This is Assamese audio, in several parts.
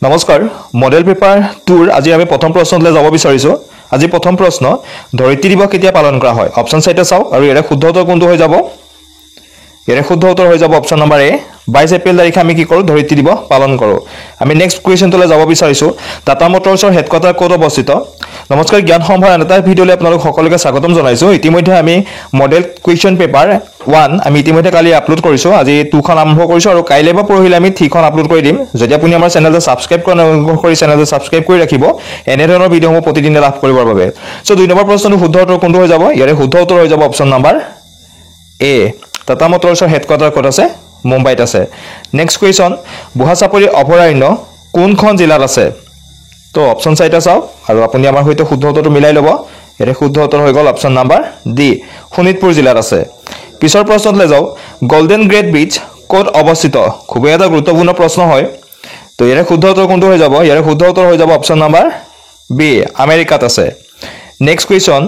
নমস্কাৰ মডেল পেপাৰ 2 আজি আমি প্ৰথম প্ৰশ্নলৈ যাব বিচাৰিছো আজি প্ৰথম প্ৰশ্ন ধৰিত্ৰী দিৱস কেতিয়া পালন কৰা হয় অপচন চাইতে চাও আৰু ইয়াৰে শুদ্ধ উত্তৰ কোনটো হৈ যাব ইয়াৰে শুদ্ধ উত্তৰ হৈ যাব অপচন নম্বৰ এ 22 এপ্ৰিল তাৰিখে আমি কি কৰো ধৰিত্ৰী দিৱস পালন কৰো আমি নেক্সট কোৱেশ্চনলৈ যাব বিচাৰিছো টাটা মটৰছৰ হেডকোৱাৰ্টাৰ ক'ত অৱস্থিত নমস্কাৰ জ্ঞান সম্ভাৰ এটা ভিডিঅ'লৈ আপোনালোক সকলোকে স্বাগতম জনাইছো ইতিমধ্যে আমি মডেল কুৱেশ্চন পেপাৰ 1 আমি ইতিমধ্যে কালি আপলোড কৰিছো আজি 2 খন আৰম্ভ কৰিছো আৰু কাইলৈ বা পৰহিলৈ আমি 3 খন আপলোড কৰি দিম যদি আপুনি আমাৰ চেনেলটো সাবস্ক্ৰাইব কৰা অনুগ্ৰহ কৰি চেনেলটো সাবস্ক্ৰাইব কৰি ৰাখিব এনে ধৰণৰ ভিডিঅ'সমূহ প্ৰতিদিনে লাভ কৰিবৰ বাবে সো 2 নম্বৰ প্ৰশ্নটো শুদ্ধ উত্তৰ কোনটো হৈ যাব ইয়াৰে শুদ্ধ উত্তৰ হৈ যাব অপচন নম্বৰ এ টাটা মটৰছৰ হেডকোৱাৰ্টাৰ ক'ত আছে মুম্বাইত আছে নেক্সট কোৱেশ্চন বুঢ়াচাপৰি অভয়াৰণ্য কোনখন জিলাত আছে তো অপচন চাইটা চাও আৰু আপুনি আমাৰ হৈতে শুদ্ধ উত্তৰটো মিলাই লব এৰে শুদ্ধ উত্তৰ হৈ গল অপচন নম্বৰ ডি শোণিতপুৰ জিলাত আছে পিছৰ প্ৰশ্নলৈ যাও গোল্ডেন গ্ৰেট ব্ৰিজ ক'ত অৱস্থিত খুবই এটা গুৰুত্বপূৰ্ণ প্ৰশ্ন হয় তো এৰে শুদ্ধ উত্তৰ কোনটো হৈ যাব ইয়াৰে শুদ্ধ উত্তৰ হৈ যাব অপচন নম্বৰ বি আমেৰিকাত আছে নেক্সট কোৱেশ্চন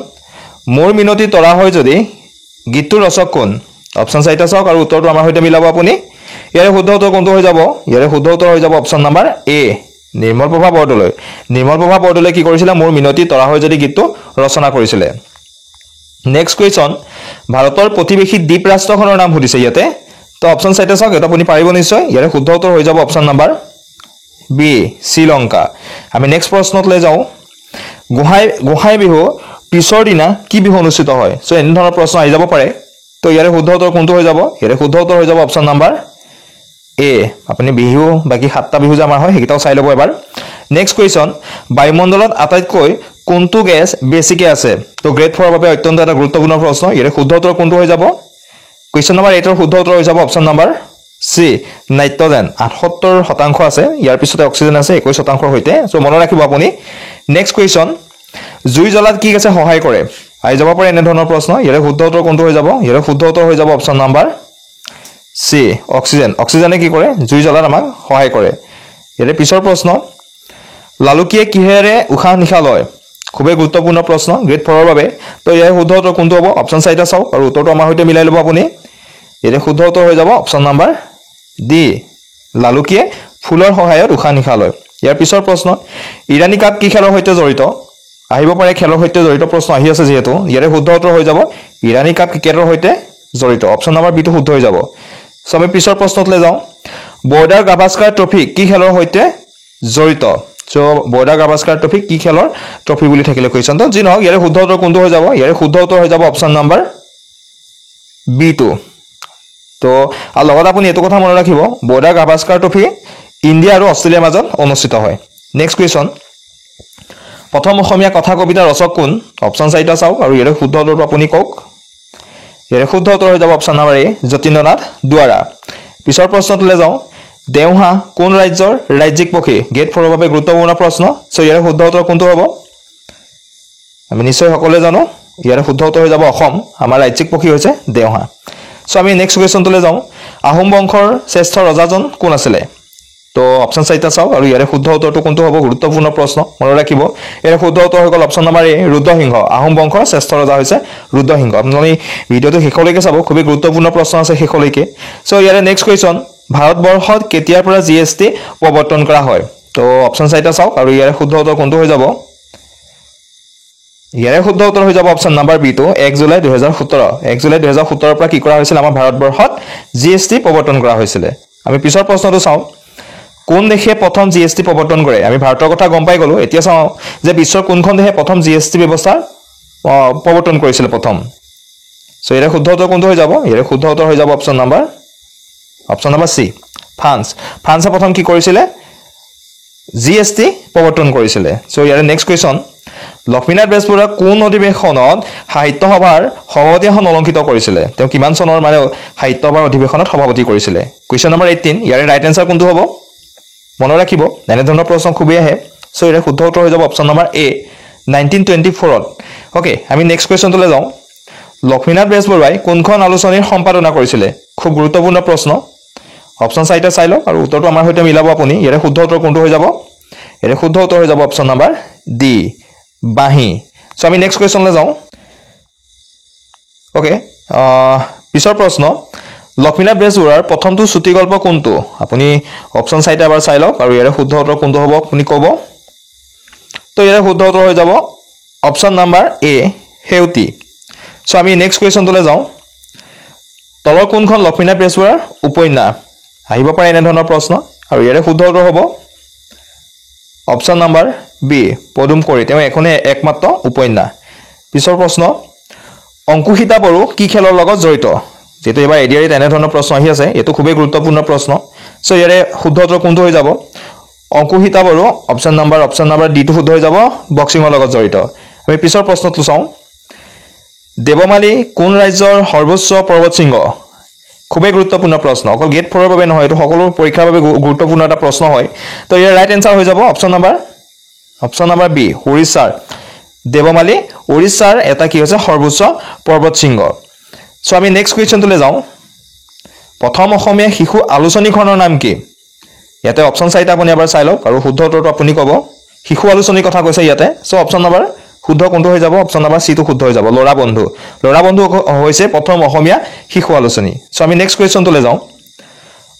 মোৰ মিনতি তৰা হয় যদি গীতটোৰ ৰচক কোন অপচন চাইটা চাওক আৰু উত্তৰটো আমাৰ হৈতে মিলাব আপুনি ইয়াৰে শুদ্ধ উত্তৰ কোনটো হৈ যাব ইয়াৰে শুদ্ধ উত্তৰ হৈ যাব অপচন নম্বৰ এ নিৰ্মল প্ৰভা বৰদলৈ কি কৰিছিল মোৰ মিনতি তৰা হয় যদি গীতটো ৰচনা কৰিছিল নেক্সট কোৱেশ্চন ভাৰতৰ প্ৰতিবেশী দ্বীপ ৰাষ্ট্ৰখনৰ নাম সুধিছে ইয়াতে তো অপচন চাইতে চাওক এটা আপুনি পাৰিব নিশ্চয় ইয়াৰে শুদ্ধ উত্তৰ হৈ যাব অপচন নম্বৰ বি শ্ৰীলংকা আমি নেক্সট প্ৰশ্নলৈ যাওঁ গোহাই বিহু পিছৰ দিনা কি বিহু অনুষ্ঠিত হয় সো এনে ধৰণৰ প্ৰশ্ন আহি যাব পাৰে তো ইয়াৰে শুদ্ধ উত্তৰ কোনটো হৈ যাব ইয়াৰে শুদ্ধ উত্তৰ হৈ যাব অপচন নম্বৰ এ আপুনি বিহু বাকি 7টা বিহু যে আমাৰ হয় হেকিটাও চাই লব এবাৰ নেক্সট কোৱেশ্চন বায়ুমণ্ডলত আটাইতকৈ কোনটো গ্যাস বেছিকে আছে তো গ্ৰেড 4 বাবে অত্যন্ত এটা গুৰুত্বপূৰ্ণ প্ৰশ্ন ইয়াৰে শুদ্ধ উত্তৰ কোনটো হৈ যাব কোৱেশ্চন নম্বৰ 8 ৰ শুদ্ধ উত্তৰ হৈ যাব অপচন নম্বৰ সি নাইট্ৰজেন 78% আছে ইয়াৰ পিছতে অক্সিজেন আছে 21% হৈতে সো মনত ৰাখিব আপুনি নেক্সট কোৱেশ্চন জুই জ্বলাত কি গেছে সহায় কৰে আই যাব পাৰে এনে ধৰণৰ প্ৰশ্ন ইয়াৰে শুদ্ধ উত্তৰ কোনটো হৈ যাব ইয়াৰে শুদ্ধ উত্তৰ হৈ যাব অপচন নম্বৰ সি অক্সিজেনে কি কৰে জুই জ্বলাত আমাক সহায় কৰে ইয়াৰে পিছৰ প্ৰশ্ন লালুকিয়ে কিহেৰে উশাহ নিশা লয় খুবই গুৰুত্বপূৰ্ণ প্ৰশ্ন গ্ৰেড 4 ৰ বাবে তো ইয়াৰ শুদ্ধ উত্তৰ কোনটো হ'ব অপচন চাইটা চাওক আৰু উত্তৰটো আমাৰ হৈতে মিলাই লব আপুনি ইয়াৰে শুদ্ধ উত্তৰ হৈ যাব অপচন নম্বৰ ডি লালুকিয়ে ফুলৰ সহায়ত উশাহ নিশা লয় ইয়াৰ পিছৰ প্ৰশ্ন ইৰানী কাপ কি খেলৰ সৈতে জড়িত আহিব পাৰে খেলৰ সৈতে জড়িত প্ৰশ্ন আহি আছে যেহেতু ইয়াৰে শুদ্ধ উত্তৰ হৈ যাব ইৰানী কাপ ক্ৰিকেটৰ সৈতে জড়িত অপচন নম্বৰ বি টো শুদ্ধ হৈ যাব সো আমি পিছৰ প্ৰশ্নলৈ যাওঁ বৰ্ডাৰ গাভাস্কাৰ ট্ৰফি কি খেলৰ সৈতে জড়িত সো বৰ্ডাৰ গাভাস্কাৰ ট্ৰফি কি খেলৰ ট্ৰফি বুলি থাকিলে কোৱেশ্চন তো যি নহওক ইয়াৰে শুদ্ধ উত্তৰ কোনটো হৈ যাব ইয়াৰে শুদ্ধ উত্তৰ হৈ যাব অপচন নম্বৰ বি টো তো আৰু লগত আপুনি এটো কথা মনত ৰাখিব বৰ্ডাৰ গাভাস্কাৰ ট্ৰফি ইণ্ডিয়া আৰু অষ্ট্ৰেলিয়াৰ মাজত অনুষ্ঠিত হয় নেক্সট কোৱেশ্চন প্ৰথম অসমীয়া কথা কবিতা ৰচক কোন অপচন চাইটা চাওক আৰু ইয়াৰে শুদ্ধ উত্তৰটো আপুনি কওক ইয়াৰে শুদ্ধ উত্তৰ হৈ যাব অপচন নম্বৰ এ যতীন্দ্ৰনাথ দুৱাৰা পিছৰ প্ৰশ্নটোলৈ যাওঁ দেওহা কোন ৰাজ্যৰ ৰাজ্যিক পক্ষী গ্ৰেড 4 ৰ বাবে গুৰুত্বপূৰ্ণ প্ৰশ্ন সো ইয়াৰে শুদ্ধ উত্তৰ কোনটো হ'ব আমি নিশ্চয় সকলোৱে জানো ইয়াৰে শুদ্ধ উত্তৰ হৈ যাব অসম আমাৰ ৰাজ্যিক পক্ষী হৈছে দেওহা সো আমি নেক্সট কোৱেশ্চনটোলৈ যাওঁ আহোম বংশৰ শ্ৰেষ্ঠ ৰজাজন কোন আছিল তো অপচন চাইটা চাওক আৰু ইয়াৰে শুদ্ধ উত্তৰটো কোনটো হ'ব গুৰুত্বপূৰ্ণ প্ৰশ্ন মনত ৰাখিব ইয়াৰে শুদ্ধ উত্তৰ হৈ গল অপচন নম্বৰ এ ৰুদ্ৰসিংহ আহোম বংশৰ শ্ৰেষ্ঠ ৰজা হৈছে ৰুদ্ৰসিংহ আপুনি ভিডিঅটো শেষলৈকে চাব খুবই গুৰুত্বপূৰ্ণ প্ৰশ্ন আছে শেষলৈকে সো ইয়াৰে নেক্সট কোৱেশ্চন ভাৰতবৰ্ষত কেতিয়াৰ পৰা জিএসটি প্ৰৱৰ্তন কৰা হয় তো অপচন চাইটা চাওক আৰু ইয়াৰে শুদ্ধ উত্তৰ কোনটো হৈ যাব ইয়াৰে শুদ্ধ উত্তৰ হৈ যাব অপচন নম্বৰ বি টো 1 জুলাই 2017 পৰা কি কৰা হৈছিল আমাৰ ভাৰতবৰ্ষত জিএসটি প্ৰৱৰ্তন কৰা হৈছিল আমি পিছৰ প্ৰশ্নটো চাওঁ কোন দেশে প্ৰথম জিএসটি প্ৰৱৰ্তন কৰে আমি ভাৰতৰ কথা গম পাই গলো এতিয়া চাওঁ যে বিশ্বৰ কোনখন দেশে প্ৰথম জিএসটি ব্যৱস্থা প্ৰৱৰ্তন কৰিছিল প্ৰথম সো ইয়াৰে শুদ্ধ উত্তৰ কোনটো হৈ যাব ইয়াৰে শুদ্ধ উত্তৰ হৈ যাব অপচন নম্বৰ সি ফ্ৰান্সে প্ৰথম কি কৰিছিল জিএসটি প্ৰৱৰ্তন কৰিছিল সো ইয়াৰে নেক্সট কোৱেশ্চন লক্ষ্মীনাথ বেজবৰুৱা কোন অধিৱেশনত সাহিত্য সভাৰ সভাপতি এখন অলংকিত কৰিছিল তেওঁ কিমান চনৰ মানে সাহিত্য সভাৰ অধিৱেশনত সভাপতি কৰিছিল কোৱেশ্চন নম্বৰ 18 ইয়াৰে ৰাইট আনসাৰ কোনটো হ'ব মনত ৰাখিব এনে ধৰণৰ প্ৰশ্ন খুবেই আহে সো ইয়াৰে শুদ্ধ উত্তৰ হৈ যাব অপচন নম্বৰ এ 1924 ওকে আমি নেক্সট কোৱেশ্চনটোলৈ যাওঁ লক্ষ্মীনাথ বেজবৰুৱাই কোনখন আলোচনীৰ সম্পাদনা কৰিছিল খুব গুৰুত্বপূৰ্ণ প্ৰশ্ন অপচন চাইটা চাই লওক আৰু উত্তৰটো আমাৰ হৈতে মিলাব আপুনি ইয়াৰে শুদ্ধ উত্তৰ কোনটো হৈ যাব ইয়াৰে শুদ্ধ উত্তৰ হৈ যাব অপচন নম্বৰ ডি বাহি সো আমি নেক্সট কোৱেশ্চনলৈ যাওঁ ওকে পিছৰ প্ৰশ্ন লক্ষ্মীনাথ বেজবৰুৱাৰ প্ৰথমটো চুটি গল্প কোনটো আপুনি অপচন চাৰিটা এবাৰ চাই লওক আৰু ইয়াৰে শুদ্ধ উত্তৰ কোনটো হ'ব আপুনি ক'ব তো ইয়াৰে শুদ্ধ উত্তৰ হৈ যাব অপচন নাম্বাৰ এ হেউতি সো আমি নেক্সট কুৱেশ্যনটোলৈ যাওঁ তলৰ কোনখন লক্ষ্মীনাথ বেজবৰুৱাৰ উপন্যাস আহিব পাৰে এনে ধৰণৰ প্ৰশ্ন আৰু ইয়াৰে শুদ্ধ উত্তৰ হ'ব অপচন নাম্বাৰ বি পদুম কোঁৱৰী তেওঁ এখনে একমাত্ৰ উপন্যাস পিছৰ প্ৰশ্ন অংকুশিতা বড়ো কি খেলৰ লগত জড়িত যেটো এবাৰ এডিআৰিত এনে ধৰণৰ প্ৰশ্ন আহি আছে এটো খুবেই গুৰুত্বপূৰ্ণ প্ৰশ্ন সো ইয়াৰে শুদ্ধ উত্তৰ কোনটো হৈ যাব অংকুশিতা বড়ো অপচন নাম্বাৰ ডি টো শুদ্ধ হৈ যাব বক্সিংৰ লগত জড়িত আমি পিছৰ প্ৰশ্নটো চাওঁ দেৱমালী কোন ৰাজ্যৰ সৰ্বোচ্চ পৰ্বত শৃংগ খুবেই গুৰুত্বপূৰ্ণ প্ৰশ্ন অকল গেট 4 ৰ বাবে নহয় এটো সকলো পৰীক্ষাৰ বাবে গুৰুত্বপূৰ্ণ এটা প্ৰশ্ন হয় তো ইয়াৰ ৰাইট এনসাৰ হৈ যাব অপচন নাম্বাৰ বি ওড়িশাৰ দেৱমালী ওড়িশাৰ এটা কি হৈছে সৰ্বোচ্চ পৰ্বত শৃংগ সো আমি নেক্সট কুৱেশ্যনটোলৈ যাওঁ প্ৰথম অসমীয়া শিশু আলোচনীখনৰ নাম কি ইয়াতে অপচন চাৰিটা আপুনি এবাৰ চাই লওক আৰু শুদ্ধ উত্তৰটো আপুনি ক'ব শিশু আলোচনী কথা কৈছে ইয়াতে সো অপচন নাম্বাৰ শুদ্ধ কোনটো হৈ যাব অপচন নাম্বাৰ সি টো শুদ্ধ হৈ যাব লৰা বন্ধু হৈছে প্ৰথম অসমীয়া শিশু আলোচনী সো আমি নেক্সট কুৱেশ্যনটোলৈ যাওঁ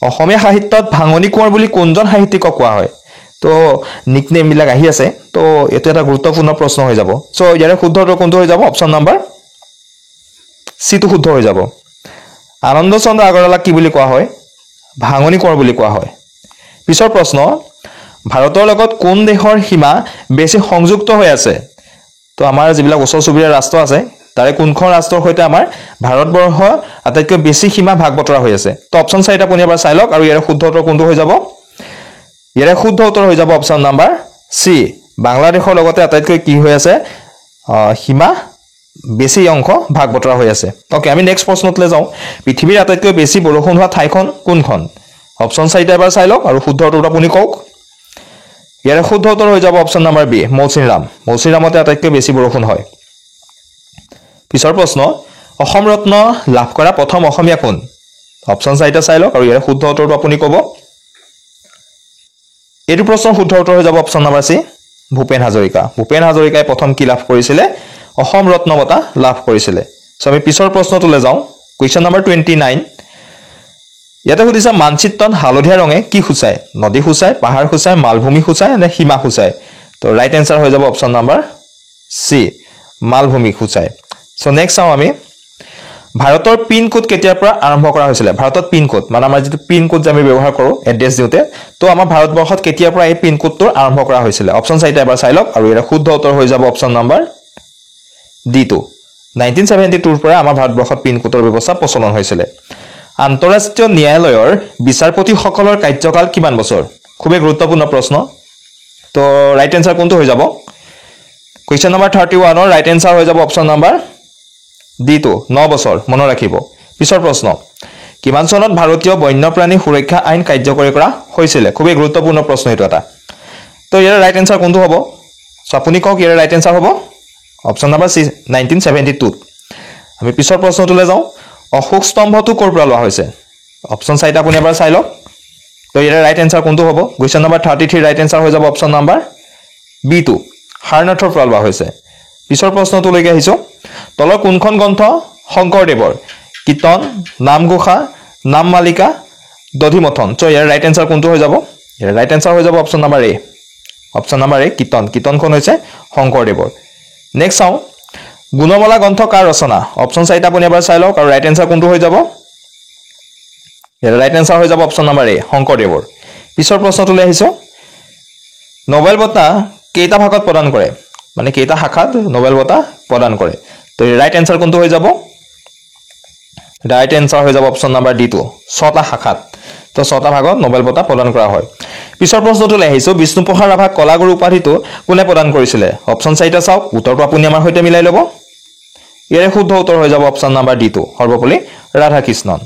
অসমীয়া সাহিত্যত ভাঙনি কোঁৱৰ বুলি কোনজন সাহিত্যিকক কোৱা হয় তো নিকনেম বিলাক আহি আছে তো এটো এটা গুৰুত্বপূৰ্ণ প্ৰশ্ন হৈ যাব সো ইয়াৰে শুদ্ধ উত্তৰ কোনটো হৈ যাব অপচন নাম্বাৰ সি টো শুদ্ধ হৈ যাব আনন্দ চন্দ্ৰ আগৰৱালাক কি বুলি কোৱা হয় ভাঙনি কোঁৱৰ বুলি কোৱা হয় পিছৰ প্ৰশ্ন ভাৰতৰ লগত কোন দেশৰ সীমা বেছি সংযুক্ত হৈ আছে তো আমাৰ যিবিলাক ওচৰ চুবুৰীয়া ৰাষ্ট্ৰ আছে তাৰে কোনখন ৰাষ্ট্ৰৰ সৈতে আমাৰ ভাৰতবৰ্ষ আটাইতকৈ বেছি সীমা ভাগ বতৰা হৈ আছে তো অপচন চাৰিটা আপুনি এবাৰ চাই লওক আৰু ইয়াৰে শুদ্ধ উত্তৰ কোনটো হৈ যাব ইয়াৰে শুদ্ধ উত্তৰ হৈ যাব অপচন নাম্বাৰ সি বাংলাদেশৰ লগতে আটাইতকৈ কি হৈ আছে সীমা বেছি অংশ ভাগ বতৰা হৈ আছে ওকে আমি নেক্সট প্ৰশ্নটোলৈ যাওঁ পৃথিৱীৰ আটাইতকৈ বেছি বৰষুণ হোৱা ঠাইখন কোনখন অপচন চাৰিটা এবাৰ চাই লওক আৰু শুদ্ধ উত্তৰ আপুনি কওক ইয়াৰে শুদ্ধ উত্তৰ হৈ যাব অপচন নাম্বাৰ বি মৌচিনৰামতে আটাইতকৈ বেছি বৰষুণ হয় পিছৰ প্ৰশ্ন অসম ৰত্ন লাভ কৰা প্ৰথম অসমীয়া কোন অপচন চাৰিটা চাই লওক আৰু ইয়াৰে শুদ্ধ উত্তৰটো আপুনি ক'ব এইটো প্ৰশ্নৰ শুদ্ধ উত্তৰ হৈ যাব অপচন নাম্বাৰ সি ভূপেন হাজৰিকাই প্ৰথম কি লাভ কৰিছিলে অসম ৰত্ন বঁটা লাভ কৰিছিলে সো আমি পিছৰ প্ৰশ্নটোলৈ যাওঁ কুৱেশ্যন নাম্বাৰ 29 ইয়াতে সুধিছে মানচিত্ৰত হালধীয়া ৰঙে কি সূচায় নদী সূচায় পাহাৰ সূচায় মালভূমি সূচায় নে সীমা সূচায় তো ৰাইট এনসাৰ হৈ যাব অপচন নাম্বাৰ সি মালভূমি সূচায় সো নেক্সট চাওঁ আমি ভাৰতৰ পিন কোড কেতিয়াৰ পৰা আৰম্ভ কৰা হৈছিলে ভাৰতত পিন কোড মানে আমাৰ যেটো পিন কোড যে আমি ব্যৱহাৰ কৰো এড্ৰেছ দিওতে তো আমাৰ ভাৰতবৰ্ষত কেতিয়াৰ পৰা এই পিন কোডটো আৰম্ভ কৰা হৈছিলে অপচন চাৰিটা এবাৰ চাই লওক আৰু ইয়াৰ শুদ্ধ উত্তৰ হৈ যাব অপচন নাম্বাৰ ডি টো 1972 ৰ পৰা আমাৰ ভাৰতবৰ্ষত পিন কোডৰ ব্যৱস্থা প্ৰচলন হৈছিলে আন্তঃৰাষ্ট্ৰীয় ন্যায়ালয়ৰ বিচাৰপতিসকলৰ কাৰ্যকাল কিমান বছৰ খুবেই গুৰুত্বপূৰ্ণ প্ৰশ্ন তো ৰাইট এনসাৰ কোনটো হৈ যাব কুৱেশ্যন নাম্বাৰ 31 ৰ ৰাইট এনসাৰ হৈ যাব অপচন নাম্বাৰ ডি টো 9 বছৰ মনত ৰাখিব পিছৰ প্ৰশ্ন কিমান চনত ভাৰতীয় বন্যপ্ৰাণী সুৰক্ষা আইন কাৰ্যকৰী কৰা হৈছিল খুবেই গুৰুত্বপূৰ্ণ প্ৰশ্ন এটো এটা তো ইয়াৰ ৰাইট এনসাৰ কোনটো হ'ব সো আপুনি কওক ইয়াৰ ৰাইট এনসাৰ হ'ব অপচন নাম্বাৰ সি 1972 আমি পিছৰ প্ৰশ্নটোলৈ যাওঁ অশোক স্তম্ভটো ক'ৰ পৰা লোৱা হৈছে অপচন চাৰিটা আপুনি এবাৰ চাই লওক তো ইয়াৰ ৰাইট এনসাৰ কোনটো হ'ব কুৱেশ্যন নাম্বাৰ 33 ৰাইট এনসাৰ হৈ যাব অপচন নাম্বাৰ বি টো হাৰনাথৰ পৰা লোৱা হৈছে পিছৰ প্ৰশ্নটোলৈকে আহিছো তলৰ কোনখন গ্ৰন্থ শংকৰদেৱৰ কীৰ্তন নামঘোষা নামমালিকা দধিমথন তো ইয়াৰ ৰাইট এনসাৰ কোনটো হৈ যাব ইয়াৰ ৰাইট এনসাৰ হৈ যাব অপচন নাম্বাৰ এ কীৰ্তনখন হৈছে শংকৰদেৱৰ নেক্সট চাওঁ গুণমালা গ্ৰন্থ কাৰ ৰচনা অপচন চাৰিটা আপুনি এবাৰ চাই লওক আৰু ৰাইট এনসাৰ কোনটো হৈ যাব ইয়াৰ ৰাইট এনসাৰ হৈ যাব অপচন নাম্বাৰ এ শংকৰদেৱৰ পিছৰ প্ৰশ্নটোলৈ আহিছো নোবেল বঁটা কেইটা ভাগত প্ৰদান কৰে মানে কেইটা শাখাত নোবেল বঁটা প্ৰদান কৰে তো ৰাইট এনসাৰ কোনটো হৈ যাব ৰাইট এনসাৰ হৈ যাব অপচন নাম্বাৰ ডি টো 6টা শাখাত তো 6টা ভাগত নোবেল বঁটা প্ৰদান কৰা হয় পিছৰ প্ৰশ্নটোলৈ আহিছো বিষ্ণুপ্ৰসাদ ৰাভাক কলাগুৰু উপাধিটো কোনে প্ৰদান কৰিছিলে অপচন চাৰিটা চাওক উত্তৰটো আপুনি আমাৰ সৈতে মিলাই ল'ব ইয়াৰে শুদ্ধ উত্তৰ হৈ যাব অপচন নাম্বাৰ ডি টো সৰ্বপল্লী ৰাধাকৃষ্ণন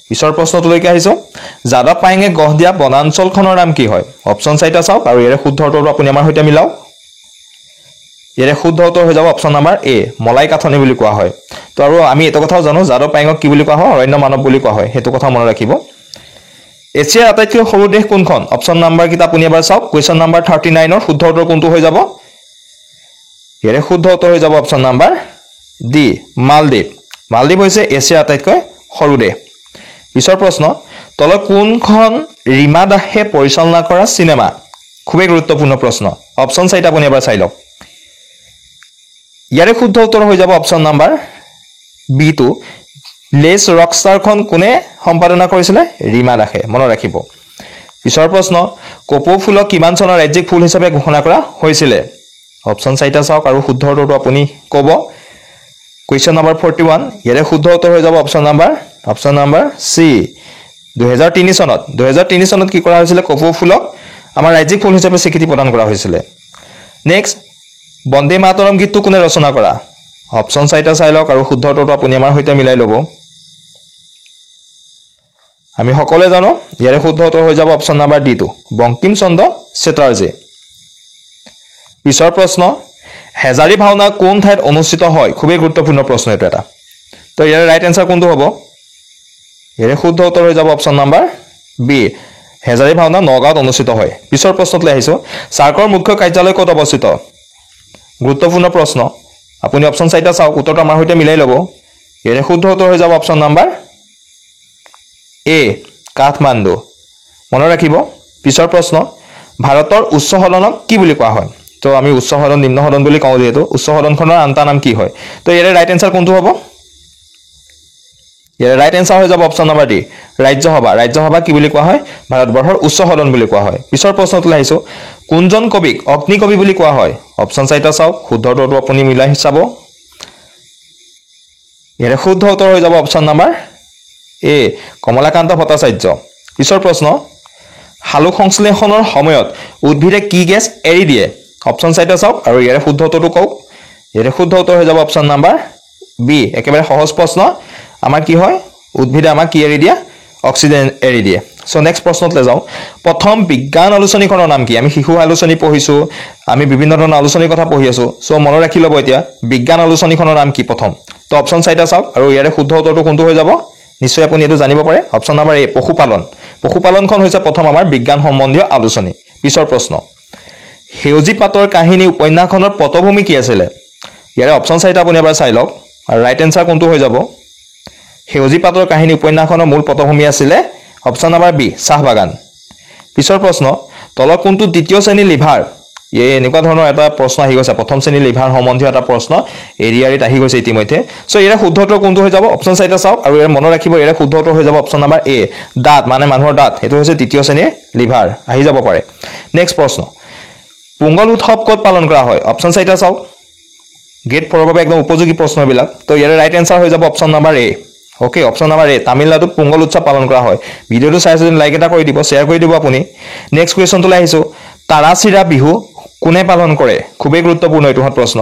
পিছৰ প্ৰশ্নটোলৈকে আহিছো যাদৱ পায়েঙে গঢ় দিয়া বনাঞ্চলখনৰ নাম কি হয় অপচন চাৰিটা চাওক আৰু ইয়াৰে শুদ্ধ উত্তৰটো আপুনি আমাৰ সৈতে মিলাওক ইয়াৰে শুদ্ধ উত্তৰ হৈ যাব অপচন নাম্বাৰ এ মলাই কাথনি বুলি কোৱা হয় তো আৰু আমি এটা কথাও জানো যাদৱ পায়েঙক কি বুলি কোৱা হয় অৰণ্য মানৱ বুলি কোৱা হয় হেতু কথা মনত ৰাখিব এছিয়াৰ আটাইতকৈ সৰু দেশ কোনখন অপচন নাম্বাৰ কিটা আপুনি এবাৰ চাওক কুৱেশ্যন নাম্বাৰ 39 ৰ শুদ্ধ উত্তৰ কোনটো হৈ যাব ইয়াৰে শুদ্ধ উত্তৰ হৈ যাব অপচন নাম্বাৰ ডি মালদ্বীপ হৈছে এছিয়াৰ আটাইতকৈ সৰু দেশ পিছৰ প্ৰশ্ন তলত কোনখন ৰীমা দাসে পৰিচালনা কৰা সিনেমা খুবেই গুৰুত্বপূৰ্ণ প্ৰশ্ন অপচন চাইটা আপুনি এবাৰ চাই লওক ইয়াৰে শুদ্ধ উত্তৰ হৈ যাব অপচন নাম্বাৰ বি টু লেছ ৰকষ্টাৰখন কোনে সম্পাদনা কৰিছিলে ৰীমা দাসে মনত ৰাখিব পিছৰ প্ৰশ্ন কপৌ ফুলক কিমান চনৰ ৰাজ্যিক ফুল হিচাপে ঘোষণা কৰা হৈছিলে অপচন চাইটা চাওক আৰু শুদ্ধ উত্তৰটো আপুনি ক'ব কুৱেশ্যন নম্বৰ 41 ইয়াৰে শুদ্ধ উত্তৰ হৈ যাব অপচন নাম্বাৰ সি 2003 চনত কি কৰা হৈছিলে কপৌ ফুলক আমাৰ ৰাজ্যিক ফুল হিচাপে স্বীকৃতি প্ৰদান কৰা হৈছিলে নেক্সট বন্দে মাতৰম গীতটো কোনে ৰচনা কৰা অপচন চাইটা চাই লওক আৰু শুদ্ধ উত্তৰটো আপুনি আমাৰ সৈতে মিলাই ল'ব আমি সকলোৱে জানো ইয়াৰে শুদ্ধ উত্তৰ হৈ যাব অপচন নাম্বাৰ ডি টু বংকিম চন্দ্ৰ চেটাৰ্জী পিছৰ প্ৰশ্ন হেজাৰী ভাওনা কোন ঠাইত অনুষ্ঠিত হয় খুবেই গুৰুত্বপূৰ্ণ প্ৰশ্ন এটো এটা তো ইয়াৰ ৰাইট আনসাৰ কোনটো হ'ব ইয়াৰে শুদ্ধ উত্তৰ হৈ যাব অপচন নাম্বাৰ বি হেজাৰী ভাওনা নগাঁৱত অনুষ্ঠিত হয় পিছৰ প্ৰশ্নলৈ আহিছো সাৰ্কৰ মুখ্য কাৰ্যালয় ক'ত অৱস্থিত গুৰুত্বপূৰ্ণ প্ৰশ্ন আপুনি অপচন চাইটা চাওক উত্তৰটো আমাৰ সৈতে মিলাই ল'ব ইয়াৰে শুদ্ধ উত্তৰ হৈ যাব অপচন নাম্বাৰ এ কাঠমাণ্ডু মনত ৰাখিব পিছৰ প্ৰশ্ন ভাৰতৰ উচ্চ সদনক কি বুলি কোৱা হয় তো আমি উচ্চ সদন নিম্ন সদন বুলি কওঁ যেটো উচ্চ সদনখনৰ আনটা নাম কি হয় তো ইয়াৰে ৰাইট আনসাৰ কোনটো হ'ব ইয়াৰে ৰাইট আনসাৰ হৈ যাব অপচন নাম্বাৰ ডি ৰাজ্যসভা কি বুলি কোৱা হয় ভাৰতবৰ্ষৰ উচ্চ সদন বুলি কোৱা হয় পিছৰ প্ৰশ্নটো আহিছো কোনজন কবিক অগ্নি কবি বুলি কোৱা হয় অপচন চাইটা চাওক শুদ্ধ উত্তৰটো আপুনি মিলাই চাব ইয়াৰে শুদ্ধ উত্তৰ হৈ যাব অপচন নাম্বাৰ এ কমলাকান্ত ভট্টাচাৰ্য পিছৰ প্ৰশ্ন হালুক সংশ্লেষণৰ সময়ত উদ্ভিদে কি গেছ এৰি দিয়ে অপচন চাইটা চাওক আৰু ইয়াৰে শুদ্ধ উত্তৰটো কওক ইয়াৰে শুদ্ধ উত্তৰ হৈ যাব অপচন নাম্বাৰ বি একেবাৰে সহজ প্ৰশ্ন আমাৰ কি হয় উদ্ভিদে আমাক কি এৰি দিয়ে অক্সিজেন এৰি দিয়ে সো নেক্সট প্ৰশ্নলৈ যাও প্ৰথম বিজ্ঞান আলোচনীখনৰ নাম কি আমি শিশু আলোচনী পঢ়িছো আমি বিভিন্ন ধৰণৰ আলোচনীৰ কথা পঢ়ি আছো সো মনত ৰাখি ল'ব এতিয়া বিজ্ঞান আলোচনীখনৰ নাম কি প্ৰথম তো অপচন চাইটা চাওক আৰু ইয়াৰে শুদ্ধ উত্তৰটো কোনটো হৈ যাব নিশ্চয় আপুনি এটো জানিব পাৰে অপচন নাম্বাৰ এ পশুপালনখন হৈছে প্ৰথম আমাৰ বিজ্ঞান সম্বন্ধীয় আলোচনী পিছৰ প্ৰশ্ন হেউজি পাতৰ কাহিনী উপন্যাসখনৰ পটভূমি কি আছিল ইয়াৰে অপচন চাইটা আপুনি এবাৰ চাই লওক আৰু ৰাইট আনসাৰ কোনটো হৈ যাব হেউজি পাতৰ কাহিনী উপন্যাসখনৰ মূল পটভূমি আছিল অপচন নাম্বাৰ বি চাহ বাগান পিছৰ প্ৰশ্ন তলত কোনটো দ্বিতীয় শ্ৰেণী লিভাৰ এনেকুৱা ধৰণৰ এটা প্ৰশ্ন আহি গৈছে প্ৰথম শ্ৰেণী লিভাৰ সম্বন্ধীয় এটা প্ৰশ্ন এৰিয়াৰিত আহি গৈছে ইতিমধ্যে সো ইয়াৰে শুদ্ধ উত্তৰ কোনটো হৈ যাব অপচন চাইটা চাওক আৰু ইয়াৰ মনত ৰাখিব ইয়াৰে শুদ্ধ উত্তৰ হৈ যাব অপচন নাম্বাৰ এ দাঁত মানে মানুহৰ দাঁত এটো হৈছে দ্বিতীয় শ্ৰেণীৰ লিভাৰ আহি যাব পাৰে নেক্সট প্ৰশ্ন পোংগল উৎসৱ ক'ত পালন কৰা হয় অপচন চাইটা চাওক গেট ফৰৰ বাবে একদম উপযোগী প্ৰশ্নবিলাক তো ইয়াৰে ৰাইট আনসাৰ হৈ যাব অপচন নাম্বাৰ এ ওকে অপচন নাম্বাৰ এ তামিলনাডুত পোংগল উৎসৱ পালন কৰা হয় ভিডিওটো চাই যদি লাইক এটা কৰি দিব শেয়াৰ কৰি দিব আপুনি নেক্সট কোৱেশ্যনটো আহিছো তাৰাচিৰা বিহু কোনে পালন কৰে খুবেই গুৰুত্বপূৰ্ণ এইটো প্ৰশ্ন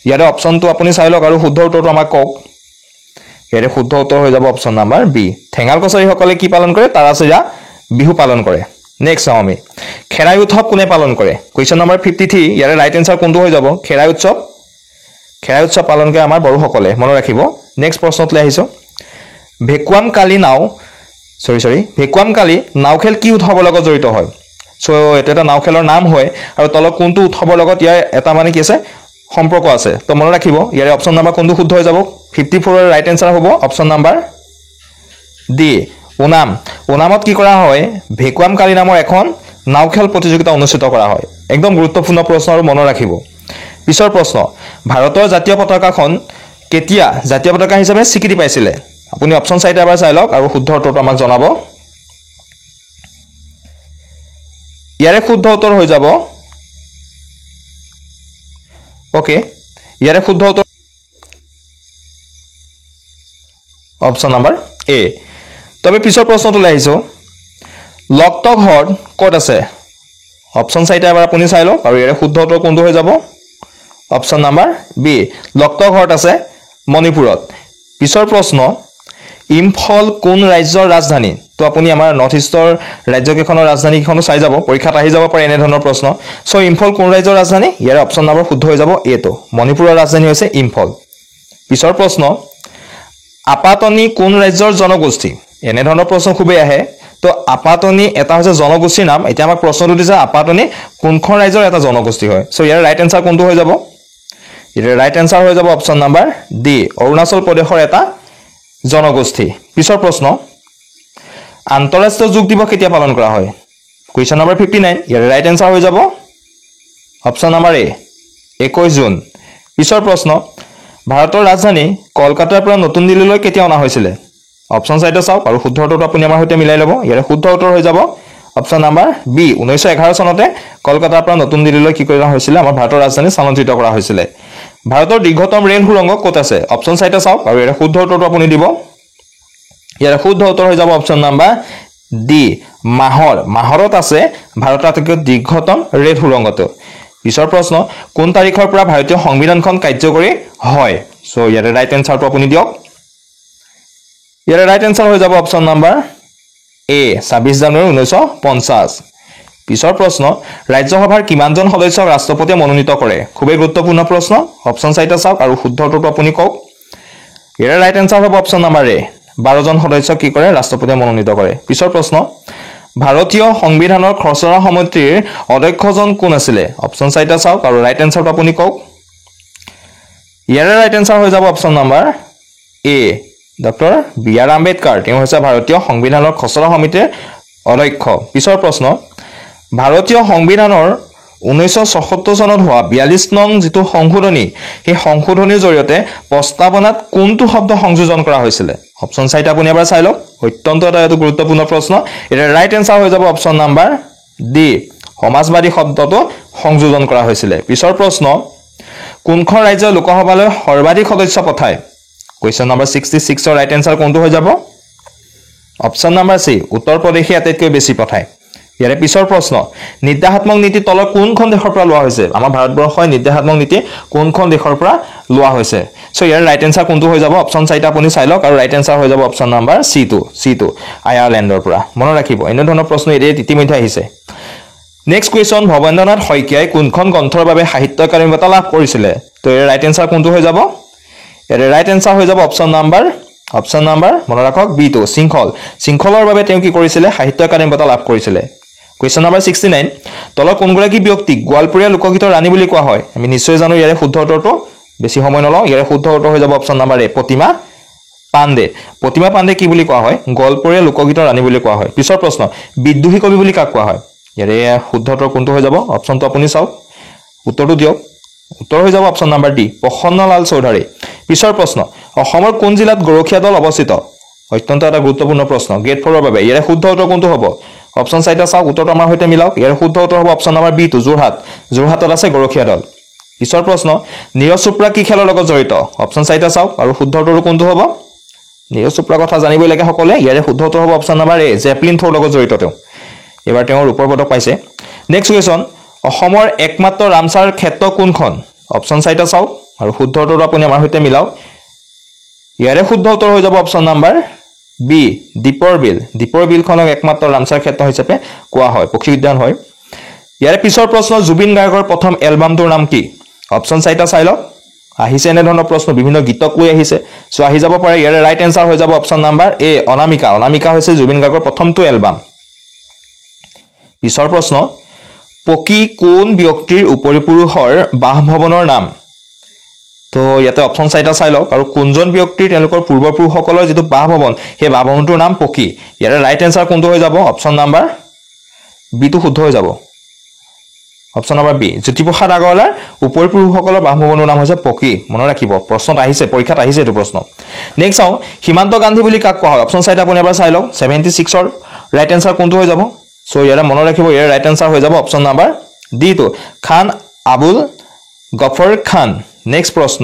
ইয়াৰে অপচনটো আপুনি চাই লওক আৰু শুদ্ধ উত্তৰটো আমাক কওক ইয়াৰে শুদ্ধ উত্তৰ হৈ যাব অপচন নাম্বাৰ বি ঠেঙাল কছাৰীসকলে কি পালন কৰে তাৰাচিৰা বিহু পালন কৰে নেক্সট চাওঁ আমি খেৰাই উৎসৱ কোনে পালন কৰে কুৱেশ্যন নম্বৰ 53 ইয়াৰে ৰাইট আনসাৰ কোনটো হৈ যাব খেৰাই উৎসৱ পালন কৰে আমাৰ বড়োসকলে মনত ৰাখিব নেক্সট প্ৰশ্নলৈ আহিছো ভেকুৱাম কালী নাও খেল কি উৎসৱৰ লগত জড়িত হয় সো এটা এটা নাও খেলৰ নাম হয় আৰু তলত কোনটো উৎসৱৰ লগত ইয়াৰ এটা মানে কি আছে সম্পৰ্ক আছে তো মনত ৰাখিব ইয়াৰে অপচন নাম্বাৰ কোনটো শুদ্ধ হৈ যাব 54 এৰ ৰাইট আনসাৰ হ'ব অপচন নাম্বাৰ ডি ওনামত কি কৰা হয় ভেকুৱাম কালী নামৰ এখন নাও খেল প্ৰতিযোগিতা অনুষ্ঠিত কৰা হয় একদম গুৰুত্বপূৰ্ণ প্ৰশ্ন আৰু মনত ৰাখিব পিছৰ প্ৰশ্ন ভাৰতৰ জাতীয় পতাকাখন কেতিয়া জাতীয় পতাকা হিচাপে স্বীকৃতি পাইছিল আপুনি অপচন চাইটা এবাৰ চাই লওক আৰু শুদ্ধ উত্তৰটো আমাক জনাব ইয়াৰে শুদ্ধ উত্তৰ হৈ যাব ওকে ইয়াৰে শুদ্ধ উত্তৰ অপচন নাম্বাৰ এ তবে পিছৰ প্ৰশ্নটোলৈ আহিছো লকটক হ্ৰদ ক'ত আছে অপচন চাইটা এবাৰ আপুনি চাই লওক আৰু ইয়াৰে শুদ্ধ উত্তৰ কোনটো হৈ যাব অপচন নাম্বাৰ বি লকটক হ্ৰদ আছে মণিপুৰত পিছৰ প্ৰশ্ন ইম্ফল কোন ৰাজ্যৰ ৰাজধানী তো আপুনি আমাৰ নৰ্থ ইষ্টৰ ৰাজ্যকেইখনৰ ৰাজধানীকেইখনো চাই যাব পৰীক্ষাত আহি যাব পাৰে এনে ধৰণৰ প্ৰশ্ন সো ইম্ফল কোন ৰাজ্যৰ ৰাজধানী ইয়াৰ অপচন নম্বৰ শুদ্ধ হৈ যাব এ তো মণিপুৰৰ ৰাজধানী হৈছে ইম্ফল পিছৰ প্ৰশ্ন আপাতনি কোন ৰাজ্যৰ জনগোষ্ঠী এনে ধৰণৰ প্ৰশ্ন খুবেই আহে তো আপাতনি এটা হৈছে জনগোষ্ঠীৰ নাম এতিয়া আমাক প্ৰশ্নটো দিছে আপাতনি কোনখন ৰাজ্যৰ এটা জনগোষ্ঠী হয় সো ইয়াৰ ৰাইট আনসাৰ কোনটো হৈ যাব ইয়াৰ ৰাইট আনসাৰ হৈ যাব অপচন নাম্বাৰ ডি অৰুণাচল প্ৰদেশৰ এটা জনগোষ্ঠী পিছৰ প্ৰশ্ন আন্তঃৰাষ্ট্ৰীয় যোগ দিৱস কেতিয়া পালন কৰা হয় কুৱেশ্যন নম্বৰ 59 ইয়াৰ ৰাইট এনসাৰ হৈ যাব অপচন নম্বৰ এ 21 জুন পিছৰ প্ৰশ্ন ভাৰতৰ ৰাজধানী কলকাতাৰ পৰা নতুন দিল্লীলৈ কেতিয়া অনা হৈছিল অপচন চাইটো চাওক আৰু শুদ্ধ উত্তৰটো আপুনি আমাৰ সৈতে মিলাই ল'ব ইয়াৰ শুদ্ধ উত্তৰ হৈ যাব অপচন নম্বৰ বি 1911 চনতে কলকাতাৰ পৰা নতুন দিল্লীলৈ কি কৰা হৈছিল আমাৰ ভাৰতৰ ৰাজধানী স্থানান্তৰিত কৰা হৈছিল ভাৰতৰ দীৰ্ঘতম ৰেল সুৰংগ ক'ত আছে অপচন চাইটো চাওক আৰু ইয়াৰ শুদ্ধ উত্তৰটো আপুনি দিব ইয়াৰ শুদ্ধ উত্তৰ হৈ যাব অপচন নম্বৰ ডি মাহৰত আছে ভাৰতৰ আটাইতকৈ দীৰ্ঘতম ৰেল সুৰংগটো পিছৰ প্ৰশ্ন কোন তাৰিখৰ পৰা ভাৰতীয় সংবিধানখন কাৰ্যকৰী হয় সো ইয়াৰ ৰাইট এনসাৰটো আপুনি দিয়ক ইয়াৰ ৰাইট এনসাৰ হৈ যাব অপচন নম্বৰ এ 26 জানুৱাৰী 1950 পিছৰ প্ৰশ্ন ৰাজ্যসভাৰ কিমানজন সদস্যক ৰাষ্ট্ৰপতিয়ে মনোনীত কৰে খুবেই গুৰুত্বপূৰ্ণ প্ৰশ্ন অপচন চাইটো চাওক আৰু শুদ্ধ উত্তৰটো আপুনি কওক ইয়াৰ ৰাইট এনসাৰ হ'ব অপচন নম্বৰ এ 12 জন সদস্যক কি কৰে ৰাষ্ট্ৰপতিয়ে মনোনীত কৰে পিছৰ প্ৰশ্ন ভাৰতীয় সংবিধানৰ খচৰা সমিতিৰ অধ্যক্ষজন কোন আছিল অপচন চাইটো চাওক আৰু ৰাইট এনসাৰটো আপুনি কওক ইয়াৰ ৰাইট এনসাৰ হৈ যাব অপচন নম্বৰ এ ডক্টৰ বি আৰ আম্বেদকাৰ তেওঁ হৈছে ভাৰতীয় সংবিধানৰ খচৰা সমিতিৰ অধ্যক্ষ পিছৰ প্ৰশ্ন ভাৰতীয় সংবিধানৰ 1976 চনত হোৱা 42 নং যেটো সংশোধনী সেই সংশোধনীৰ জৰিয়তে প্ৰস্তাৱনাত কোনটো শব্দ সংযোজন কৰা হৈছিল অপচন চাইটো আপুনি এবাৰ চাই লওক অত্যন্ত এটা গুৰুত্বপূৰ্ণ প্ৰশ্ন এটা ৰাইট এনসাৰ হৈ যাব অপচন নম্বৰ ডি সমাজবাদী শব্দটো সংযোজন কৰা হৈছিল পিছৰ প্ৰশ্ন কোনখন ৰাজ্য লোকসভালৈ সৰ্বাধিক সদস্য পঠায় কুৱেশ্যন নম্বৰ 66 ৰ ৰাইট এনসাৰ কোনটো হৈ যাব অপচন নম্বৰ সি উত্তৰ প্ৰদেশে আটাইতকৈ বেছি পঠায় ইয়াৰে পিছৰ প্ৰশ্ন নিৰ্দেশাত্মক নীতি তলৰ কোনখন দেশৰ পৰা লোৱা হৈছে আমাৰ ভাৰতবৰ্ষৰ নিৰ্দেশাত্মক নীতি কোনখন দেশৰ পৰা লোৱা হৈছে সো ইয়াৰ ৰাইট এনসাৰ কোনটো হৈ যাব অপচন চাইটো আপুনি চাই লওক আৰু ৰাইট এনসাৰ হৈ যাব অপচন নম্বৰ C2 আয়াৰলেণ্ডৰ পৰা মনত ৰাখিব এনে ধৰণৰ প্ৰশ্ন ইতিমধ্যে আহিছে নেক্সট কুৱেশ্যন ভৱেন্দ্ৰনাথ শইকীয়াই কোনখন গ্ৰন্থৰ বাবে সাহিত্য একাডেমী বঁটা লাভ কৰিছিল তো ইয়াৰ ৰাইট এনসাৰ কোনটো হৈ যাব ইয়াৰ ৰাইট এনসাৰ হৈ যাব অপচন নম্বৰ মনত ৰাখক B2 শৃংখলৰ বাবে তেওঁ কি কৰিছিল সাহিত্য একাডেমী বঁটা লাভ কৰিছিল কুৱেশ্যন নম্বৰ 69 তলৰ কোনগৰাকী ব্যক্তিক গোৱালপৰীয়া লোকগীতৰ ৰাণী বুলি কোৱা হয় আমি নিশ্চয় জানো ইয়াৰে শুদ্ধ উত্তৰটো বেছি সময় নলওঁ ইয়াৰে শুদ্ধ উত্তৰ হৈ যাব অপচন নম্বৰ এ প্ৰতিমা পাণ্ডে কি বুলি কোৱা হয় গোৱালপৰীয়া লোকগীতৰ ৰাণী বুলি কোৱা হয় পিছৰ প্ৰশ্ন বিদ্ৰোহী কবি বুলি কাক কোৱা হয় ইয়াৰে শুদ্ধ উত্তৰ কোনটো হৈ যাব অপচনটো আপুনি চাওক উত্তৰটো দিয়ক উত্তৰ হৈ যাব option number D Prasannalal Choudhury পিছৰ প্ৰশ্ন অসমৰ কোন জিলাত গৰখীয়া দল অৱস্থিত অত্যন্ত এটা গুৰুত্বপূৰ্ণ প্ৰশ্ন গ্ৰেড 4 ৰ বাবে ইয়াৰে শুদ্ধ উত্তৰ কোনটো হ'ব অপচন চাইটো চাওক উত্তৰটো আমাৰ সৈতে মিলাওক ইয়াৰ শুদ্ধ উত্তৰ হ'ব অপচন নম্বৰ B2 যোৰহাটত আছে গৰখীয়া দল পিছৰ প্ৰশ্ন নীৰজ চোপ্ৰা কি খেলৰ লগত জড়িত অপচন চাইটো চাওক আৰু শুদ্ধ উত্তৰটো কোনটো হ'ব নীৰজ চোপ্ৰাৰ কথা জানিবই লাগে সকলোৱে ইয়াৰে শুদ্ধ উত্তৰ হ'ব অপচন নম্বৰ এ জেপলিন থ্ৰৰ লগত জড়িত তেওঁ এবাৰ তেওঁ ৰূপৰ পদক পাইছে নেক্সট কুৱেশ্যন অসমৰ একমাত্ৰ ৰামচাৰ ক্ষেত্ৰ কোনখন অপচন চাইটো চাওক আৰু শুদ্ধ উত্তৰটো আপুনি আমাৰ সৈতে মিলাওক ইয়াৰে শুদ্ধ উত্তৰ হৈ যাব অপচন নম্বৰ বি দীপৰ বিলখনক একমাত্ৰ ৰামচাৰ ক্ষেত্ৰ হিচাপে কোৱা হয় পক্ষী উদ্যান হয় ইয়াৰে পিছৰ প্ৰশ্ন জুবিন গাৰ্গৰ প্ৰথম এলবামটোৰ নাম কি অপচন চাইটো চাই লওক আহিছে এনে ধৰণৰ প্ৰশ্ন বিভিন্ন গীতক লৈ আহিছে সো আহি যাব পাৰে ইয়াৰে ৰাইট এনসাৰ হৈ যাব অপচন নম্বৰ এ অনামিকা হৈছে জুবিন গাৰ্গৰ প্ৰথমটো এলবাম পিছৰ প্ৰশ্ন পকি কোন ব্যক্তিৰ উপৰিপুৰুষৰ বাসভৱনৰ নাম তো ইয়াতে অপচন চাইটো চাই লওক আৰু কোনজন ব্যক্তিৰ তেওঁলোকৰ পূৰ্বপুৰুষসকলৰ যেটো বাসভৱন সেই বাসভৱনটোৰ নাম পকি ইয়াৰে ৰাইট এনসাৰ কোনটো হৈ যাব অপচন নম্বৰ B2 শুদ্ধ হৈ যাব অপচন নম্বৰ বি জ্যোতিপ্ৰসাদ আগৰৱালাৰ উপৰিপুৰুষসকলৰ বাসভৱনৰ নাম হৈছে পকি মনত ৰাখিব প্ৰশ্নত আহিছে পৰীক্ষাত আহিছে এইটো প্ৰশ্ন নেক্সট চাও সীমান্ত গান্ধী বুলি কাক কোৱা হয় অপচন চাইটো আপুনি এবাৰ চাই লওক 76 ৰ ৰাইট এনসাৰ কোনটো হৈ যাব সো ইয়াৰে মনত ৰাখিব ইয়াৰ ৰাইট এনসাৰ হৈ যাব অপচন নম্বৰ D2 খান আবুল গফৰ খান নেক্সট প্ৰশ্ন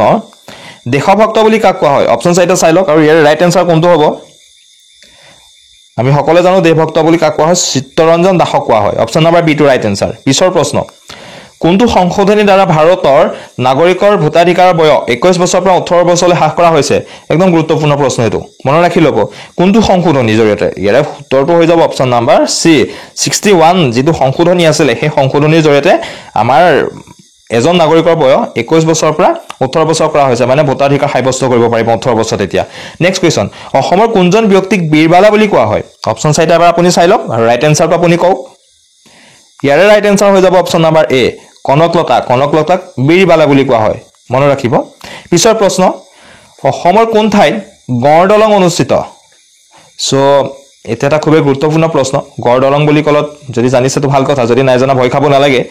দেশভক্ত বুলি কাক কোৱা হয় অপচন চাইটো চাই লওক আৰু ইয়াৰ ৰাইট এনসাৰ কোনটো হ'ব আমি সকলোৱে জানো দেশভক্ত বুলি কাক কোৱা হয় চিত্তৰঞ্জন দাসক কোৱা হয় option number B2 right answer পিছৰ প্ৰশ্ন কোনটো সংশোধনীৰ দ্বাৰা ভাৰতৰ নাগৰিকৰ ভোটাধিকাৰৰ বয়স 21 বছৰৰ পৰা 18 বছৰলৈ হ্ৰাস কৰা হৈছে একদম গুৰুত্বপূৰ্ণ প্ৰশ্ন এটো মনত ৰাখি ল'ব কোনটো সংশোধনীৰ জৰিয়তে ইয়াৰে উত্তৰটো হৈ যাব অপচন নম্বৰ সি 61 যেটো সংশোধনী আছিল সেই সংশোধনীৰ জৰিয়তে আমাৰ এজন নাগৰিকৰ বয়স 21 বছৰৰ পৰা 18 বছৰ কৰা হৈছে মানে ভোটাধিকাৰ সাব্যস্ত কৰিব পাৰিব 18 বছৰত এতিয়া নেক্সট কোৱেশ্চন অসমৰ কোনজন ব্যক্তিক বীৰবালা বুলি কোৱা হয় অপচন চাইটা এবাৰ আপুনি চাই লওক আৰু ৰাইট এনসাৰটো আপুনি কওক ইয়াৰে ৰাইট এনসাৰ হৈ যাব অপচন নম্বৰ এ কনকলতাক বীৰবালা বুলি কোৱা হয় মনত ৰাখিব পিছৰ প্ৰশ্ন অসমৰ কোন ঠাইত গড় দলং অনুষ্ঠিত সো এটা এটা খুবেই গুৰুত্বপূৰ্ণ প্ৰশ্ন গড় দলং বুলি কলত যদি জানিছে তো ভাল কথা যদি নাই জানা ভয় খাব নালাগে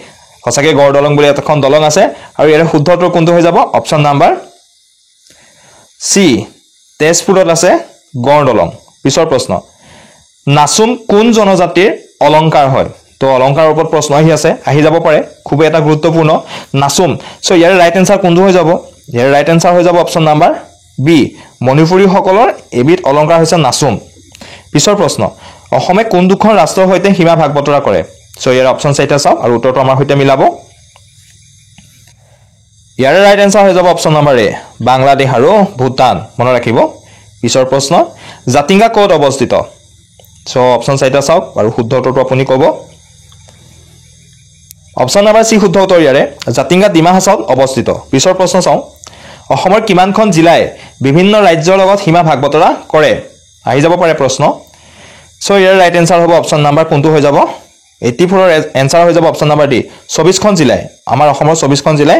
সঁচাকৈ গড় দলং বুলি এখন দলং আছে আৰু ইয়াৰ শুদ্ধ উত্তৰ কোনটো হৈ যাব অপচন নাম্বাৰ সি তেজপুৰত আছে গড় দলং পিছৰ প্ৰশ্ন নাচুম কোন জনজাতিৰ অলংকাৰ হয় তো অলংকাৰৰ ওপৰত প্ৰশ্ন আহি যাব পাৰে খুব এটা গুৰুত্বপূৰ্ণ নাচুম সো ইয়াৰ ৰাইট এনসাৰ কোনটো হৈ যাব ইয়াৰ ৰাইট এনসাৰ হৈ যাব অপচন নাম্বাৰ বি মণিপুৰীসকলৰ এবিধ অলংকাৰ হৈছে নাচুম পিছৰ প্ৰশ্ন অসমে কোন দুখন ৰাষ্ট্ৰৰ সৈতে সীমা ভাগ বতৰা কৰে সো ইয়াৰ অপচন চাইটা চাওক আৰু উত্তৰটো আমাৰ সৈতে মিলাব ইয়াৰ ৰাইট এনসাৰ হৈ যাব অপচন নাম্বাৰ এ বাংলাদেশ আৰু ভূটান মনত ৰাখিব পিছৰ প্ৰশ্ন জাতিংগা ক'ত অৱস্থিত সো অপচন চাইটা চাওক আৰু শুদ্ধ উত্তৰটো আপুনি ক'ব অপচন নাম্বাৰ সি শুদ্ধ উত্তৰ ইয়াৰে জাতিংগা ডিমা হাছাওত অৱস্থিত পিছৰ প্ৰশ্ন চাওঁ অসমৰ কিমানখন জিলাই বিভিন্ন ৰাজ্যৰ লগত সীমা ভাগ বতৰা কৰে আহি যাব পাৰে প্ৰশ্ন সো ইয়াৰ ৰাইট এনসাৰ হ'ব অপচন নাম্বাৰ কোনটো হৈ যাব 84 ৰ এনসাৰ হৈ যাব অপচন নাম্বাৰ ডি 24খন জিলাই আমাৰ অসমৰ 24খন জিলাই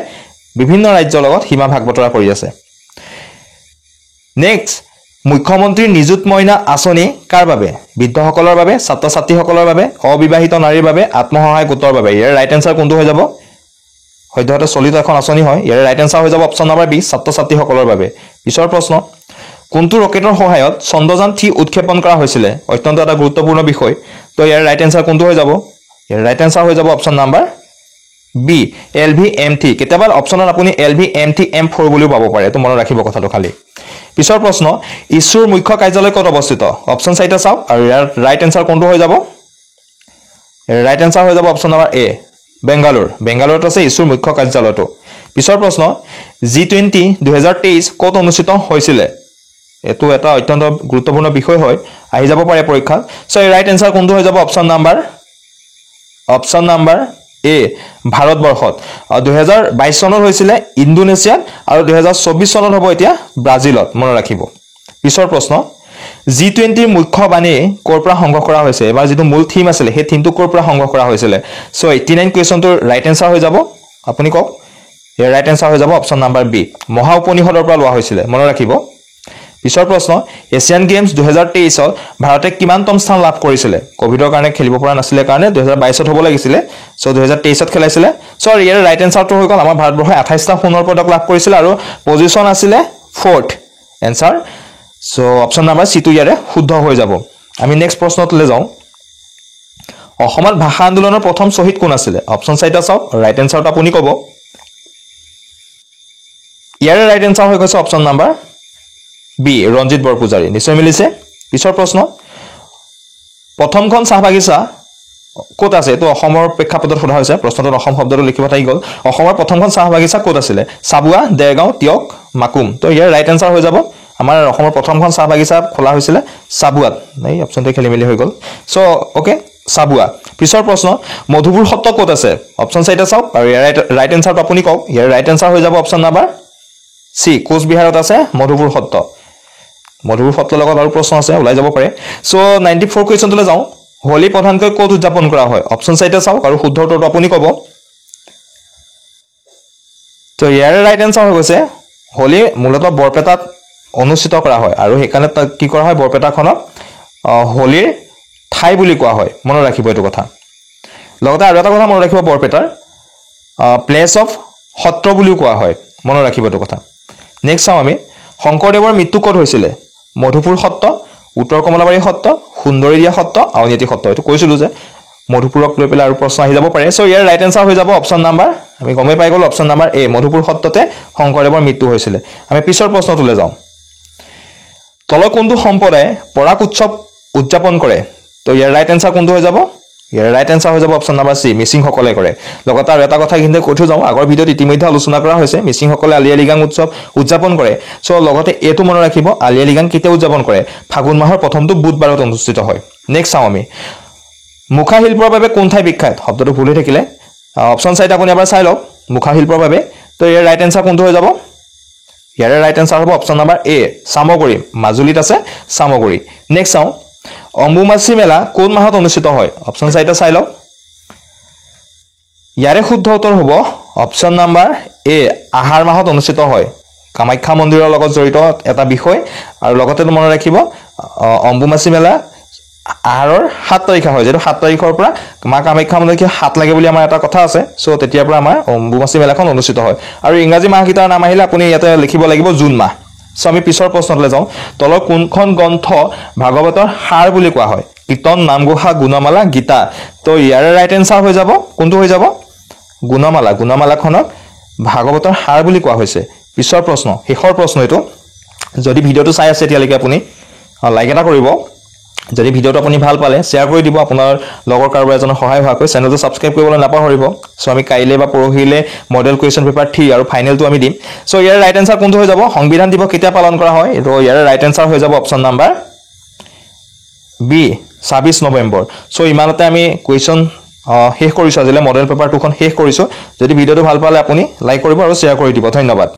বিভিন্ন ৰাজ্যৰ লগত সীমা ভাগ বতৰা কৰি আছে নেক্সট মুখ্যমন্ত্ৰী নিযুত মইনা আঁচনি কাৰ বাবে বৃদ্ধসকলৰ বাবে ছাত্ৰ ছাত্ৰীসকলৰ বাবে অবিবাহিত নাৰীৰ বাবে আত্মসহায়ক গোটৰ বাবে ইয়াৰ ৰাইট এনসাৰ কোনটো হৈ যাব সদ্যহতে চলিত এখন আঁচনি হয় ইয়াৰ ৰাইট এনসাৰ হৈ যাব অপচন নাম্বাৰ বি ছাত্ৰ ছাত্ৰীসকলৰ বাবে পিছৰ প্ৰশ্ন কোনটো ৰকেটৰ সহায়ত চন্দ্ৰযান 3 উৎক্ষেপণ কৰা হৈছিল অত্যন্ত এটা গুৰুত্বপূৰ্ণ বিষয় তো ইয়াৰ ৰাইট এনসাৰ কোনটো হৈ যাব ইয়াৰ ৰাইট এনসাৰ হৈ যাব অপচন নাম্বাৰ বি LVM3 কেতিয়াবা অপচনত আপুনি LVM3 M4 বুলিও পাব পাৰে তো মনত ৰাখিব কথাটো খালি পিছৰ প্ৰশ্ন ইছুৰ মুখ্য কাৰ্যালয় ক'ত অৱস্থিত অপচন চাইটা চাওক আৰু ইয়াৰ ৰাইট এনসাৰ কোনটো হৈ যাব ৰাইট এনসাৰ হৈ যাব অপচন নাম্বাৰ এ বেংগালুৰুত আছে ইছুৰ মুখ্য কাৰ্যালয়টো পিছৰ প্ৰশ্ন G20 2023 ক'ত অনুষ্ঠিত হৈছিল এটো এটা অত্যন্ত গুৰুত্বপূৰ্ণ বিষয় হয় আহি যাব পাৰে পৰীক্ষাত সো ৰাইট এনসাৰ কোনটো হৈ যাব অপচন নাম্বাৰ এ ভাৰতবৰ্ষত 2022 চনত হৈছিল ইণ্ডোনেছিয়াত আৰু 2024 চনত হ'ব এতিয়া ব্ৰাজিলত মনত ৰাখিব পিছৰ প্ৰশ্ন G20 ৰ মুখ্য বাণী ক'ৰ পৰা সংগ্ৰহ কৰা হৈছে এবাৰ যেটো মূল থিম আছিল সেই থিমটো ক'ৰ পৰা সংগ্ৰহ কৰা হৈছিল সো 89 কোৱেশ্চনটোৰ ৰাইট এনসাৰ হৈ যাব আপুনি কওক ইয়াৰ ৰাইট এনসাৰ হৈ যাব অপচন নাম্বাৰ বি মহা উপনিষদৰ পৰা লোৱা হৈছিল মনত ৰাখিব পিছৰ প্ৰশ্ন এছিয়ান গেমছ 2023 ত ভাৰতে কিমানতম স্থান লাভ কৰিছিল কোভিডৰ কাৰণে খেলিব পৰা নাছিলে কাৰণে 2022 ত হ'ব লাগিছিল সো 2023 ত খেলাইছিল সো ইয়াৰ ৰাইট এনসাৰটো হৈ গ'ল আমাৰ ভাৰতবৰ্ষই 28টা সোণৰ পদক লাভ কৰিছিল আৰু পজিশন আছিল 4th answer so option number C টো ইয়াৰে শুদ্ধ হৈ যাব আমি নেক্সট প্ৰশ্নটোলৈ যাওঁ অসমত ভাষা আন্দোলনৰ প্ৰথম শহীদ কোন আছিল অপচন চাইটা চাওক ৰাইট এনসাৰটো আপুনি ক'ব ইয়াৰ ৰাইট এনসাৰ হৈ গৈছে option number B Ranjit Barpujari নিশ্চয় মিলিছে পিছৰ প্ৰশ্ন প্ৰথমখন চাহ বাগিচা ক'ত আছে তো অসমৰ প্ৰেক্ষাপটত সোধা হৈছে প্ৰশ্নটোত অসম শব্দটো লিখিব থাকি গ'ল অসমৰ প্ৰথমখন চাহ বাগিচা ক'ত আছিল চাবুৱা দেৰগাঁও তিয়ক মাকুম তো ইয়াৰ ৰাইট এনসাৰ হৈ যাব আমাৰ অসমৰ প্ৰথমখন চাহ বাগিচা খোলা হৈছিল চাবুৱাত এই অপচনটো খেলি মেলি হৈ গ'ল সো ওকে চাবুৱা পিছৰ প্ৰশ্ন মধুপুৰ সত্ৰ ক'ত আছে অপচন চাইটা চাওক আৰু ইয়াৰ ৰাইট এনসাৰটো আপুনি কওক ইয়াৰ ৰাইট এনসাৰ হৈ যাব অপচন নাম্বাৰ সি কোচবিহাৰত আছে মধুপুৰ সত্ৰ লগত আৰু প্ৰশ্ন আছে ওলাই যাব পাৰে সো 94 কোৱেশ্চনটোলৈ যাওঁ হোলী প্ৰধানকৈ ক'ত উদযাপন কৰা হয় অপচন চাইটা চাওক আৰু শুদ্ধ উত্তৰটো আপুনি ক'ব তো ইয়াৰ ৰাইট এনসাৰ হৈ গৈছে হোলী মূলতঃ বৰপেটাত অনুষ্ঠিত কৰা হয় আৰু সেইকাৰণে কি কৰা হয় বৰপেটাখনক হোলীৰ ঠাই বুলি কোৱা হয় মনত ৰাখিব এইটো কথা লগতে আৰু এটা কথা মনত ৰাখিব বৰপেটাৰ প্লেস অফ সত্ৰ বুলিও কোৱা হয় মনত ৰাখিব এইটো কথা নেক্সট চাওঁ আমি শংকৰদেৱৰ মৃত্যু ক'ত হৈছিল মধুপুৰ সত্ৰ উত্তৰ কমলাবাৰী সত্ৰ সুন্দৰীদিয়া সত্ৰ আউনীআটী সত্ৰ এইটো কৈছিলো যে মধুপুৰক লৈ পেলাই আৰু প্ৰশ্ন আহি যাব পাৰে সো ইয়াৰ ৰাইট এনসাৰ হৈ যাব অপচন নাম্বাৰ আমি গমে পাই গ'ল অপচন নাম্বাৰ এ মধুপুৰ সত্ৰতে শংকৰদেৱৰ মৃত্যু হৈছিল আমি পিছৰ প্ৰশ্নটোলৈ যাওঁ তলৰ কোনটো সম্প্ৰদায়ে পৰাগ উৎসৱ উদযাপন কৰে তো ইয়াৰ ৰাইট এনসাৰ কোনটো হৈ যাব ইয়াৰ ৰাইট এনসাৰ হৈ যাব অপচন নাম্বাৰ সি মিচিংসকলে কৰে লগতে আৰু এটা কথা কিন্তু কৈ থৈ যাওঁ আগৰ ভিডিঅ'ত ইতিমধ্যে আলোচনা কৰা হৈছে মিচিংসকলে আলি আই লৃগাং উৎসৱ উদযাপন কৰে সো লগতে এইটো মনত ৰাখিব আলি আই লৃগাং কেতিয়া উদযাপন কৰে ফাগুন মাহৰ প্ৰথমটো বুধবাৰত অনুষ্ঠিত হয় নেক্সট চাওঁ আমি মুখা শিল্পৰ বাবে কোন ঠাই বিখ্যাত শব্দটো ভুল হৈ থাকিলে অপচন চাইটা আপুনি এবাৰ চাই লওক মুখা শিল্পৰ বাবে তো ইয়াৰ ৰাইট এনসাৰ কোনটো হৈ যাব ইয়াৰ ৰাইট এনসাৰ হ'ব অপচন নাম্বাৰ এ সামগুৰি মাজুলীত আছে সামগুৰি নেক্সট চাওঁ অম্বুবাচী মেলা কোন মাহত অনুষ্ঠিত হয় অপচন চাইটা চাই লওক ইয়াৰে শুদ্ধ উত্তৰ হ'ব অপচন নাম্বাৰ এ আহাৰ মাহত অনুষ্ঠিত হয় কামাখ্যা মন্দিৰৰ লগত জড়িত এটা বিষয় আৰু লগতে মনত ৰাখিব অম্বুবাচী মেলা আহাৰৰ 7 তাৰিখে হয়, যেটো 7 তাৰিখৰ পৰা মা কামাখ্যা মন্দিৰলৈকে 7 লাগে বুলি আমাৰ এটা কথা আছে। সো তেতিয়াৰ পৰা আমাৰ অম্বুবাচী মেলাখন অনুষ্ঠিত হয়। আৰু ইংৰাজী মাহকেইটাৰ নাম আহিলে আপুনি ইয়াতে লিখিব লাগিব জুন মাহ। সো আমি পিছৰ প্ৰশ্নলৈ যাওঁ। তলৰ কোনখন গ্ৰন্থ ভাগৱতৰ সাৰ বুলি কোৱা হয়? কীৰ্তন, নামঘোষা, গুণমালা, গীতা। তো ইয়াৰে ৰাইট এনসাৰ হৈ যাব কোনটো হৈ যাব? গুণমালা। গুণমালাখনক ভাগৱতৰ সাৰ বুলি কোৱা হৈছে। পিছৰ প্ৰশ্ন, শেষৰ প্ৰশ্ন এইটো। যদি ভিডিঅ'টো চাই আছে এতিয়ালৈকে আপুনি লাইক এটা কৰিব। যদি ভিডিঅ'টো আপুনি ভাল পালে শ্বেয়াৰ কৰি দিব আপোনাৰ লগৰ কাৰোবাৰ এজনৰ সহায় হোৱাকৈ। চেনেলটো ছাবস্ক্ৰাইব কৰিবলৈ নাপাহৰিব। সো আমি কাইলৈ বা পৰহিলৈ মডেল কুৱেশ্যন পেপাৰ 3 আৰু ফাইনেলটো আমি দিম। সো ইয়াৰ ৰাইট এনসাৰ কোনটো হৈ যাব? সংবিধান দিৱস কেতিয়া পালন কৰা হয়? তো ইয়াৰ ৰাইট এনসাৰ হৈ যাব option number B, 26 November. So ইমানতে আমি কুৱেশ্যন শেষ কৰিছোঁ। আজিলৈ মডেল পেপাৰ 2খন শেষ কৰিছোঁ। যদি ভিডিঅ'টো ভাল পালে আপুনি লাইক কৰিব আৰু শ্বেয়াৰ কৰি দিব। ধন্যবাদ।